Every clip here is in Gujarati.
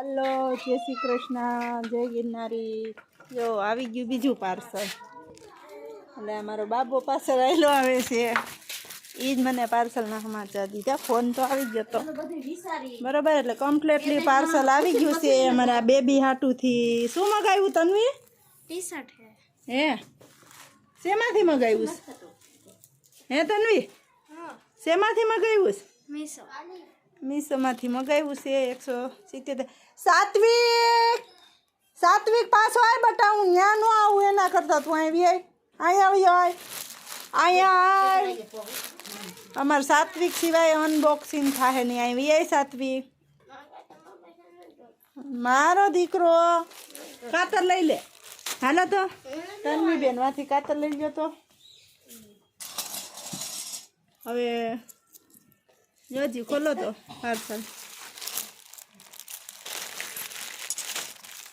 હલો, જય શ્રી કૃષ્ણ, જય ગિરનારી. જો આવી ગયું બીજું પાર્સલ. એટલે અમારો બાબો પાર્સલ આવેલો આવે છે. એ જ મને પાર્સલના સમાચાર દીધા. ફોન તો આવી ગયો તો બરાબર. એટલે કમ્પ્લીટલી પાર્સલ આવી ગયું છે અમારા બેબી હાટુથી. શું મગાવ્યું તન્વી? ટી શર્ટ હે શેમાંથી મગાવ્યું? હે તન્વી, શેમાંથી મગાવ્યું? મીશો. મીશોમાંથી મગાવ્યું છે 177. સાત્વિક પાછો આય બટા, હું ત્યાં ન આવું એના કરતાં તું આવી આય. અહીંયા આવી આય, અહીંયા આય. અમારે સાત્વિક સિવાય અનબોક્સિંગ થાય નહીં. આવી આય સાત્વિક, મારો દીકરો. કાતર લઈ લે. હાલો તો તન્વી બેન માંથી કાતર લઈ ગયો તો. હવે જોજી ખોલો તો પાર્સલ.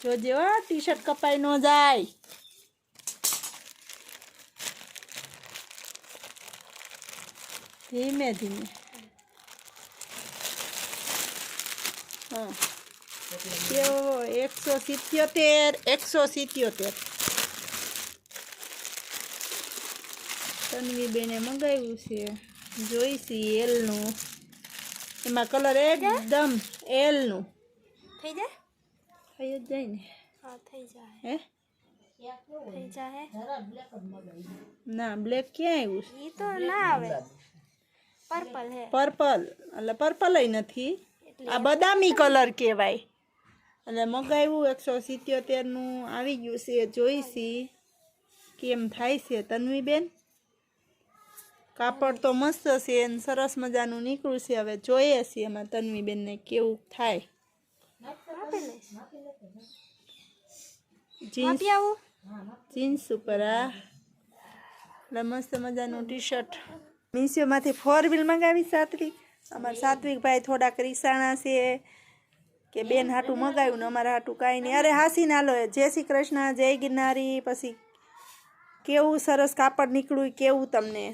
જોજે હો, ટી શર્ટ કપાઈ ન જાય. ધીમે ધીમે. હા, કેવો 177. તન્વી બેને મંગાવ્યું છે. જોઈશી એલનું. એમાં કલર એકદમ એલનું. થઈ જાય? થઈ જ જાય ને. હા, થઈ જાય. હે થઈ જાય. ના, બ્લેક ક્યાં આવ્યું છે? ઈ તો ના આવે. પર્પલ હે. પર્પલ, એટલે પર્પલ નથી, આ બદામી કલર કહેવાય. એટલે મગાવ્યું 177નું આવી ગયું છે. જોઈશી કેમ થાય છે તન્વી બેન. કાપડ તો મસ્ત છે અને સરસ મજાનું નીકળ્યું છે. હવે જોઈએ છીએ એમાં તન્વી બેનને કેવું થાય. જીન્સ ઉપર આ એટલે મસ્ત મજાનું ટી શર્ટ. મીશોમાંથી 4 વ્હીલ મંગાવી સાત્વિક. અમારા સાત્વિકભાઈ થોડાક રીસાણા છે કે બેન હાટું મગાવ્યું ને અમારા હાટું કાંઈ નહીં. અરે હાસી નાલો, જય શ્રી કૃષ્ણ, જય ગિરનારી. પછી કેવું સરસ કાપડ નીકળ્યું, કેવું તમને